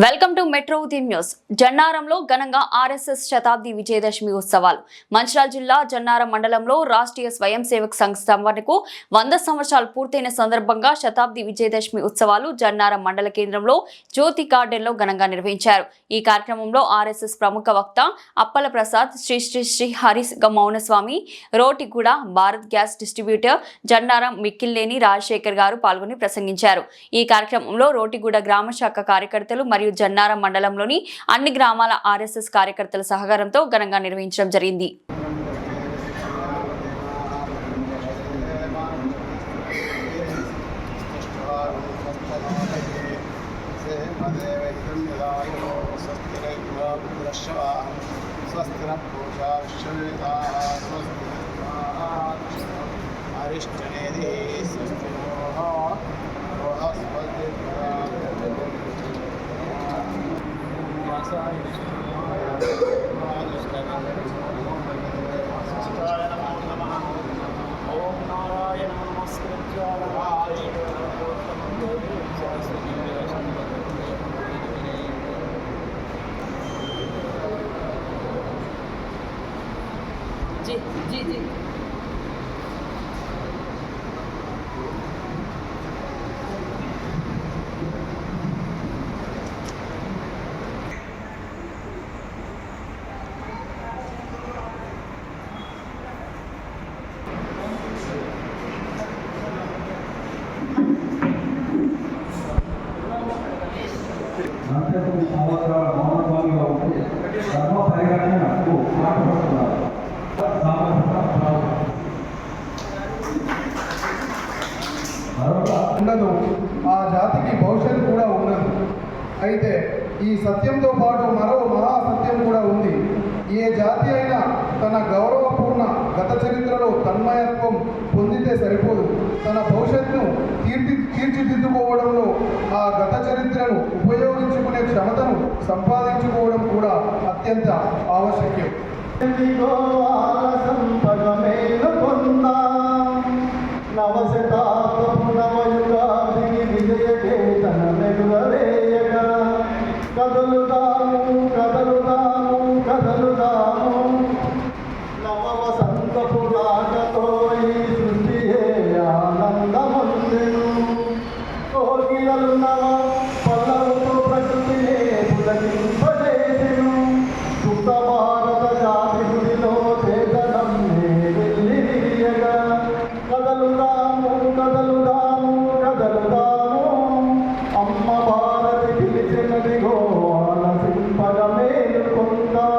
Welcome to metro ఉదయం news. జన్నారంలో ఘనంగా RSS శతాబ్ది విజయదశమి ఉత్సవాలు. మంచిర్యాల జిల్లా జన్నారం మండలంలో రాష్ట్రీయ స్వయం సేవక్ సంఘ్ స్థాపనకు 100 సంవత్సరాలు పూర్తయిన సందర్భంగా శతాబ్ది విజయదశమి ఉత్సవాలు జన్నారం మండల కేంద్రంలో జ్యోతి గార్డెన్లో ఘనంగా నిర్వహించారు. ఈ కార్యక్రమంలో ఆర్ఎస్ఎస్ ప్రముఖ వక్త అప్పల ప్రసాద్, శ్రీ శ్రీ శ్రీ హరి మౌనస్వామి, రోటిగూడ భారత్ గ్యాస్ డిస్ట్రిబ్యూటర్ జన్నారం మిక్కిల్లేని రాజశేఖర్ గారు పాల్గొని ప్రసంగించారు. ఈ కార్యక్రమంలో రోటిగూడ గ్రామ శాఖ కార్యకర్తలు మరియు జన్నారం మండలంలోని అన్ని గ్రామాల ఆర్ఎస్ఎస్ కార్యకర్తల సహకారంతో ఘనంగా నిర్వహించడం జరిగింది. जी ఉండదు, ఆ జాతికి భవిష్యత్తు కూడా ఉండదు. అయితే ఈ సత్యంతో పాటు మరో మహాసత్యం కూడా ఉంది. ఏ జాతి అయినా తన గౌరవపూర్ణ గత చరిత్రలో తన్మయత్వం పొందితే సరిపోదు, తన భవిష్యత్తును తీర్చిదిద్దుకోవడంలో ఆ గత చరిత్రను ఉపయోగించుకునే క్షమతను సంపాదించుకోవడం కూడా అత్యంత ఆవశ్యకం. నవశతాబ్దపు నవయుగానికి విజయకేతన మెరుగవేయక కదలుదాము కదలుదాము కదలుదాము నవ వసంతపు రాకతో ఈ సృష్టియే ఆనందముందెను. కోకిలలు నవ పల్లవుతో ప్రకృతినే పులకింపజేసెను. సుత భారత జాతి గుడిలో చేతనం వెళ్ళిరియగా కదలుదాము కదలుదాము కదలుదాము అమ్మ భారతి పిలిచినదిగో ఆలసింపగ మేలుకొందాం.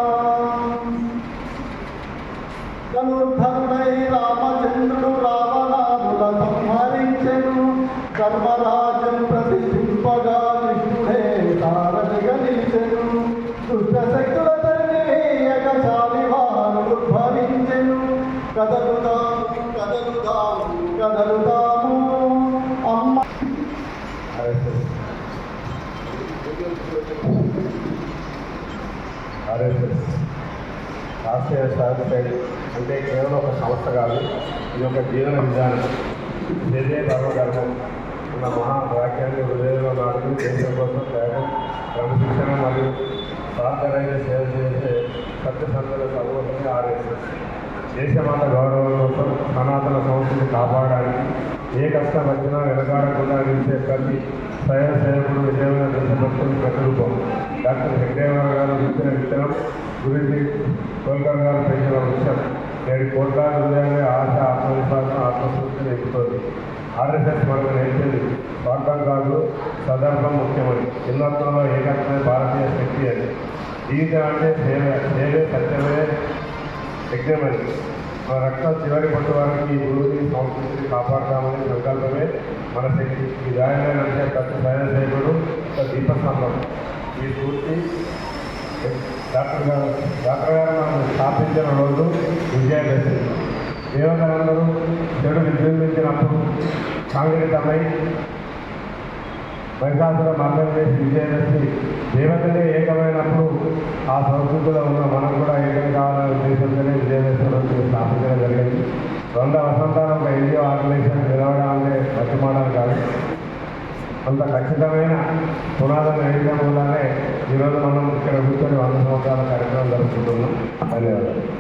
ధనుర్ధరుడై రామచంద్రుడు రావణాదుల సంహరించెను. ధర్మరాజం ప్రతిష్ఠింపగా కృష్ణుడే సారథిగా నిలిచెను. దుష్ట శక్తుల తల్లి వేయక శాలివారు ఉద్భవించెను. కదలుదాము కదలుదాము కదలుదాము అమ్మ. ఆర్ఎస్ఎస్ రాష్ట్రీయ స్థాయి అంటే కేవలం ఒక సంస్థ కాదు, ఇది ఒక జీవన విధానం. ఇదే పర్వగర్భం ఉన్న మహా వాక్యాన్ని హృదయంలో నాటుకు దేశం కోసం త్యాగం, క్రమశిక్షణ మరియు ప్రార్థనైన సేవ చేసే సత్యసంధుల సమూహమే ఆర్ఎస్ఎస్. దేశమాత గౌరవం కోసం సనాతన సంస్కృతిని కాపాడడానికి ఏ కష్టం వచ్చినా వెనకాడకుండా నిలిచే ప్రతి స్వయం సేవకుడు విజయమైన దేశభక్తులు ప్రతిరూపం. డాక్టర్ వెంకయ్యవర గారు ఇచ్చిన విత్తనం గురించి కోల్కర్ గారు పెంచిన వృక్షం నేడు కోట్లాది హృదయంగా ఆశ, ఆత్మవిశ్వాసం, ఆత్మస్ఫూర్తిని ఎక్కుతుంది. ఆర్ఎస్ఎస్ మనకు నేర్చేది స్వార్థం కాదు, సందర్భం ముఖ్యమని, హిందుత్వంలో ఏకత్వమే భారతీయ శక్తి అని, జీవితం అంటే సేవే సత్యమే యజ్ఞమని, మన రక్తం చివరి పట్టు వరకు ఈ గురువుని సంస్కృతిని కాపాడతామని సంకల్పమే మన శక్తి. ఈ దారిలో నడిచే ప్రతి స్వయం సేవకుడు ఒక దీపస్తంభం. ఈ స్ఫూర్తి డాక్టర్ గారు మనం స్థాపించిన రోజు విజయదశమి. దేవతలందరూ చెడు విజృంభించినప్పుడు కాంగ్రెతమై మహిళాసుల మరణం చేసి విజయదశమి దేవతలే ఏకమైనప్పుడు ఆ సంస్కృతిలో ఉన్న మనం కూడా ఏకం కావాలనే ఉద్దేశంతోనే విజయదశమి స్థాపించడం జరిగింది. 100 వసంతాలు ఒక ఎన్జిఓ ఆర్గనైజేషన్ నిలవడం అంటే మర్చిపోవడం కాదు. అంత ఖచ్చితమైన పునాదం వేయడం వల్లనే ఈరోజు మనం ఇక్కడ కూర్చొని 100 సంవత్సరాల కార్యక్రమం జరుపుకుంటున్నాం. ధన్యవాదాలు.